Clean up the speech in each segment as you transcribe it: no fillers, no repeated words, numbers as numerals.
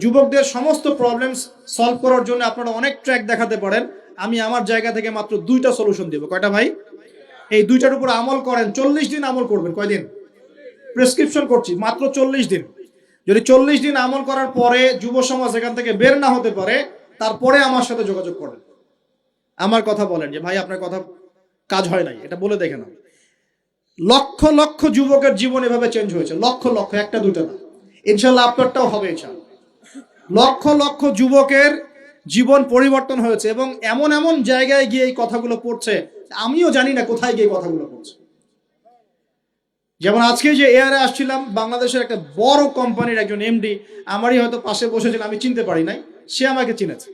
যুবকদের সমস্ত problems solve করার জন্য আপনারা অনেক ট্র্যাক দেখাতে পারেন, আমি আমার জায়গা থেকে মাত্র 2টা সলিউশন দেবো। কয়টা ভাই? এই 2টার উপর আমল করেন, 40 দিন আমল করবেন। কয়দিন? প্রেসক্রিপশন করছি, মাত্র 40 দিন। যদি 40 দিন আমল করার পরে যুব সমাজ এখান থেকে বের না হতে পারে, তারপরে আমার সাথে যোগাযোগ করেন, আমার কথা বলেন যে ভাই আপনার কথা কাজ হয় নাই, এটা বলে দেখে না। লক্ষ লক্ষ যুবকের জীবন এভাবে চেঞ্জ হয়েছে, লক্ষ লক্ষ, একটা দুটো না। ইনশাল্লাহ আপনারটাও হবে ইনশাল্লাহ। লক্ষ লক্ষ যুবকের জীবন পরিবর্তন হয়েছে এবং এমন এমন জায়গায় গিয়ে এই কথাগুলো পড়ছে, আমিও জানি না কোথায় গিয়ে কথাগুলো পড়ছে। যেমন আজকে যে এয়ারে আসছিলাম, বাংলাদেশের একটা বড় কোম্পানির একজন এমডি আমারই হয়তো পাশে বসেছিল, আমি চিনতে পারি নাই, সে আমাকে চিনেছে।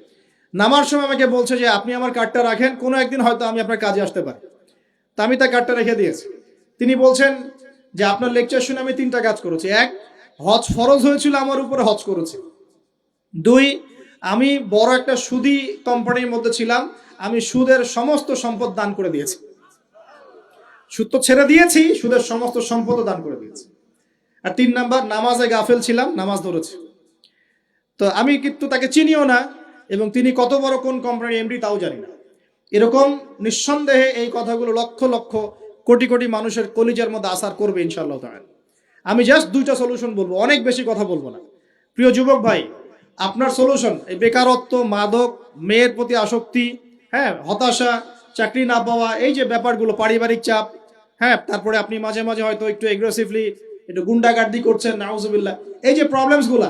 নামার সময় আমাকে বলছে যে আপনি আমার কার্ডটা রাখেন, কোনো একদিন হয়তো আমি আপনার কাজে আসতে পারি। তা আমি তার কার্ডটা রেখে দিয়েছি। তিনি বলছেন যে আপনার লেকচার শুনে আমি 3টা কাজ করেছি। 1, হজ ফরজ হয়েছিল আমার উপরে, হজ করেছি। 2, আমি বড় একটা সুদী কোম্পানির মধ্যে ছিলাম, আমি সুদের সমস্ত সম্পদ দান করে দিয়েছি। সুদ তো ছেড়ে দিয়েছি, সুদের সমস্ত সম্পদও দান করে দিয়েছি। আর 3 নাম্বার, নামাজে গাফেল ছিলাম, নামাজ ধরেছি। তো আমি কিন্তু তাকে চিনিও না এবং তিনি কত বড় কোন কোম্পানির এমডি তাও জানি না। এরকম নিঃসন্দেহে এই কথাগুলো লক্ষ লক্ষ কোটি কোটি মানুষের কলিজার মধ্যে আসার করবে ইনশাআল্লাহ তাআলা। আমি জাস্ট 2টা সলিউশন বলবো, অনেক বেশি কথা বলবো না। প্রিয় যুবক ভাই, আপনার সলিউশন এই বেকারত্ব, মাদক, মেয়ের প্রতি আসক্তি, হ্যাঁ, হতাশা, চাকরি না পাওয়া, এই যে ব্যাপারগুলো, পারিবারিক চাপ, হ্যাঁ, তারপরে আপনি মাঝে মাঝে হয়তো একটু এগ্রেসিভলি একটু গুন্ডাগার্দি করছেন, নাউজুবিল্লাহ, এই যে প্রবলেমসগুলো,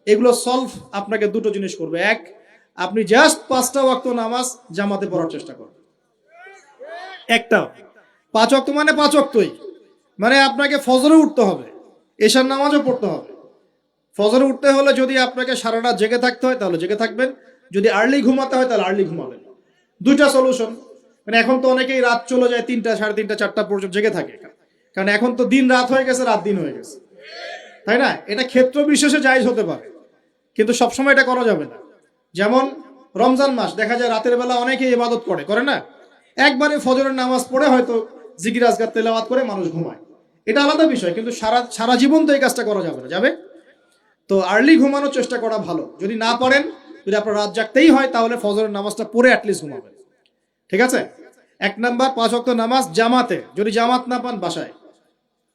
এগুলো সলভ আপনাকে 2টো জিনিস করবে। 1, আপনি জাস্ট 5টা ওয়াক্ত নামাজ জামাতে পড়ার চেষ্টা করবেন। একটা 5 ওয়াক্ত মানে 5 ওয়াক্তই, মানে আপনাকে ফজরে উঠতে হবে, এশার নামাজও পড়তে হবে। ফজরে উঠতে হলে যদি আপনাকে সারা রাত জেগে থাকতে হয় তাহলে জেগে থাকবেন, যদি আর্লি ঘুমাতে হয় তাহলে আর্লি ঘুমাবেন। 2টা সলিউশন। মানে এখন তো অনেকেই রাত চলে যায় 3টা, 3:30, 4টা পর্যন্ত জেগে থাকে, কারণ এখন তো দিন রাত হয়ে গেছে, রাত দিন হয়ে গেছে, তাই না? এটা ক্ষেত্র বিশেষে জায়েজ হতে পারে, কিন্তু সবসময় এটা করা যাবে না। যেমন রমজান মাস, দেখা যায় রাতের বেলা অনেকেই ইবাদত করে না, একবারে ফজরের নামাজ পড়ে হয়তো জিকির আজকার তেলাওয়াত করে মানুষ ঘুমায়, এটা আলাদা বিষয়, কিন্তু সারা সারা জীবন তো এই কাজটা করা যাবে না, যাবে? তো আর্লি ঘুমানোর চেষ্টা করা ভালো। যদি না পারেন, যদি আপনার রাত জাগতেই হয়, তাহলে ফজরের নামাজটা পড়ে অ্যাটলিস্ট ঘুমাবেন, ঠিক আছে? 1 নাম্বার, 5 ওয়াক্ত নামাজ জামাতে। যদি জামাত না পান বাসায়,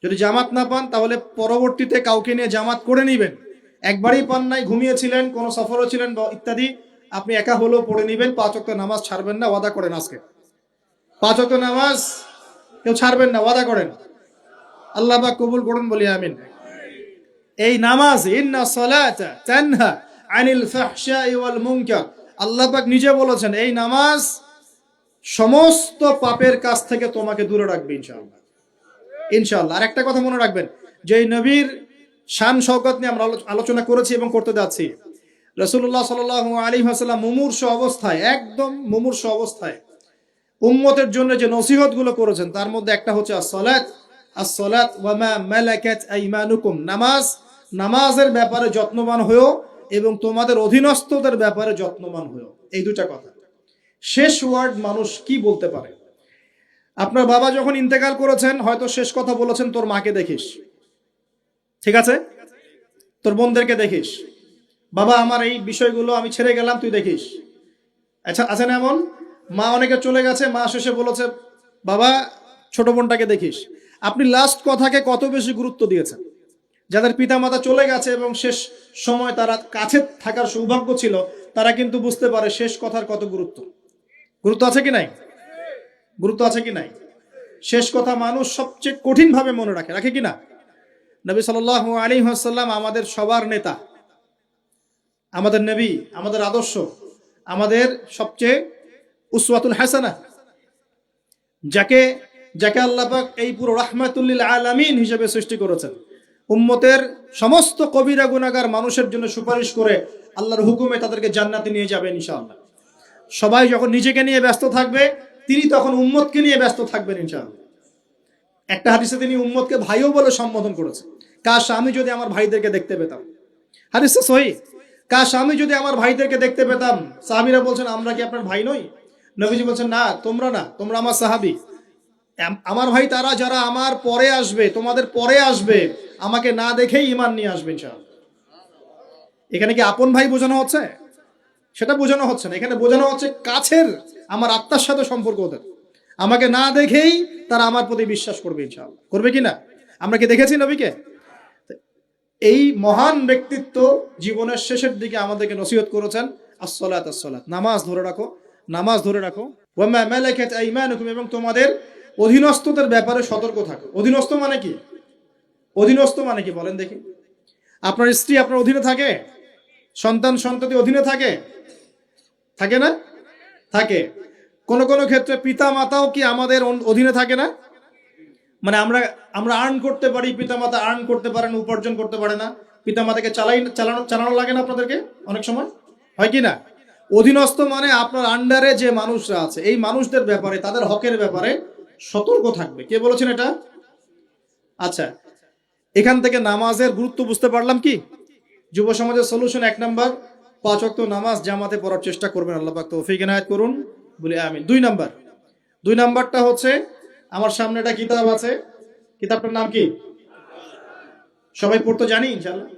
যদি জামাত না পান তাহলে পরবর্তীতে কাউকে নিয়ে জামাত করে নেবেন। একবারই পান নাই, ঘুমিয়েছিলেন, কোনো সফরও ছিলেন বা ইত্যাদি, আপনি একা হলেও পড়ে নেবেন। 5 ওয়াক্ত নামাজ ছাড়বেন না, ওয়াদা করেন আজকে 5 ওয়াক্ত নামাজ কেউ ছাড়বেন না, ওয়াদা করেন। আল্লাহ পাক কবুল করুন, বলি আমিন। এই নামাজ, ইন্না সালাতা তানহা আনিল ফাহশাই ওয়াল মুনকার, আল্লাহ পাক নিজে বলেছেন এই নামাজ সমস্ত পাপের কাছ থেকে তোমাকে দূরে রাখবে ইনশাআল্লাহ, ইনশাআল্লাহ। আর একটা কথা মনে রাখবেন, যে নবীর শান শওকত নিয়ে আমরা আলোচনা করেছি এবং করতে যাচ্ছি। রাসূলুল্লাহ সাল্লাল্লাহু আলাইহি ওয়াসাল্লাম মুমূর্ষ অবস্থায়, একদম মুমূর্ষ অবস্থায় উম্মতের জন্য যে নসিহতগুলো করেছেন, তার মধ্যে একটা হচ্ছে as-সালাত, as-সালাত ওয়া মা মালাকাত আইমানুকুম, নামাজ, নামাজের ব্যাপারে যত্নবান হয়েও এবং তোমাদের অধীনস্থদের ব্যাপারে যত্নবান হয়েও। এই 2টা কথা। শেষ ওয়ার্ড মানুষ কি বলতে পারে? আপনার বাবা যখন ইন্তেকাল করেছেন, হয়তো শেষ কথা বলেছেন তোর মাকে দেখিস, ঠিক আছে, তোর বোনদেরকে দেখিস, বাবা আমার এই বিষয়গুলো আমি ছেড়ে গেলাম, তুই দেখিস। আচ্ছা, আছে না এমন? মা অনেকে চলে গেছে, মা শেষে বলেছে বাবা ছোট বোনটাকে দেখিস। আপনি লাস্ট কথাকে কত বেশি গুরুত্ব দিয়েছেন? যাদের পিতা মাতা চলে গেছে এবং শেষ সময় তারা কাছে থাকার সৌভাগ্য ছিল, তারা কিন্তু বুঝতে পারে শেষ কথার কত গুরুত্ব। গুরুত্ব আছে কি নাই? গুরুত্ব আছে কি নাই? শেষ কথা মানুষ সবচেয়ে কঠিন ভাবে মনে রাখে কি না? নবী সাল্লাল্লাহু আলাইহি ওয়াসাল্লাম আমাদের সবার নেতা, আমাদের নবী, আমাদের আদর্শ, আমাদের সবচেয়ে উসওয়াতুল হাসানা, যাকে যাকে আল্লাহ পাক এই পুরো রাহমাতুল লিল আলামিন হিসেবে সৃষ্টি করেছেন, উম্মতের সমস্ত কবিরা গুনাহগার মানুষের জন্য সুপারিশ করে আল্লাহর হুকুমে তাদেরকে জান্নাতে নিয়ে যাবেন ইনশাআল্লাহ। সবাই যখন নিজেকে নিয়ে ব্যস্ত থাকবে, তিনি তখন উম্মতকে নিয়ে ব্যস্ত থাকবেন ইনশাআল্লাহ। একটা হাদিসে তিনি উম্মতকে ভাইও বলে সম্বোধন করেছেন। কাশ আমি যদি আমার ভাইদেরকে দেখতে পেতাম, হাদিসটা সহিহ, কাশ আমি যদি আমার ভাইদেরকে দেখতে পেতাম। সাহাবীরা বলছেন আমরা কি আপনার ভাই নই? নবীজি বলছেন না, তোমরা আমার সাহাবী। আমার ভাই তারা যারা আমার পরে আসবে, তোমাদের পরে আসবে, আমাকে না দেখেই ঈমান নিয়ে আসবে ইনশাআল্লাহ। এখানে কি আপন ভাই বোঝানো হচ্ছে? সেটা বোঝানো হচ্ছে না, এখানে বোঝানো হচ্ছে কাছের, আমার আত্মার সাথে সম্পর্ক ওদের। আমাকে না দেখেই তারা আমার প্রতি বিশ্বাস করবে ইনশাআল্লাহ। করবে কি না? আমরা কি দেখেছি নবীকে? এই মহান ব্যক্তিত্ব জীবনের শেষের দিকে আমাদেরকে নসিহত করেছেন, আসসালাত আসসালাত, নামাজ ধরে রাখো, নামাজ ধরে রাখো। ওয়ামা মালাকাত আইমানুকুম, এবং তোমাদের অধীনস্থদের ব্যাপারে সতর্ক থাকো। অধীনস্থ মানে কি? অধীনস্থ মানে কি বলেন দেখি? আপনার স্ত্রী আপনার অধীনে থাকে? সন্তান সন্ততি অধীনে থাকে? থাকে না? থাকে। কোন কোন ক্ষেত্রে পিতা মাতাও কি আমাদের অধীনে থাকে না? মানে আমরা আমরা আর্ন করতে পারি, পিতা মাতা আর্ন করতে পারেন, উপার্জন করতে পারে না। পিতা মাতাকে চালানো লাগে না আপনাদেরকে অনেক সময়, হয় কি না? অধীনস্থ মানে আপনার আন্ডারে যে মানুষরা আছে, এই মানুষদের ব্যাপারে, তাদের হকের ব্যাপারে সতর্ক থাকবে। কে বলেছেন এটা? আচ্ছা, এখান থেকে নামাজের গুরুত্ব বুঝতে পারলাম কি? যুব সমাজের সলিউশন 1 নাম্বার, 5 ওয়াক্ত নামাজ জামাতে পড়ার চেষ্টা করবেন, আল্লাহ পাক তৌফিক এনায়েত করুন বলে আমিন। 2 নাম্বারটা হচ্ছে, আমার সামনে একটা কিতাব আছে, কিতাবটার নাম কি? সবাই পড়তে জানি ইনশাআল্লাহ?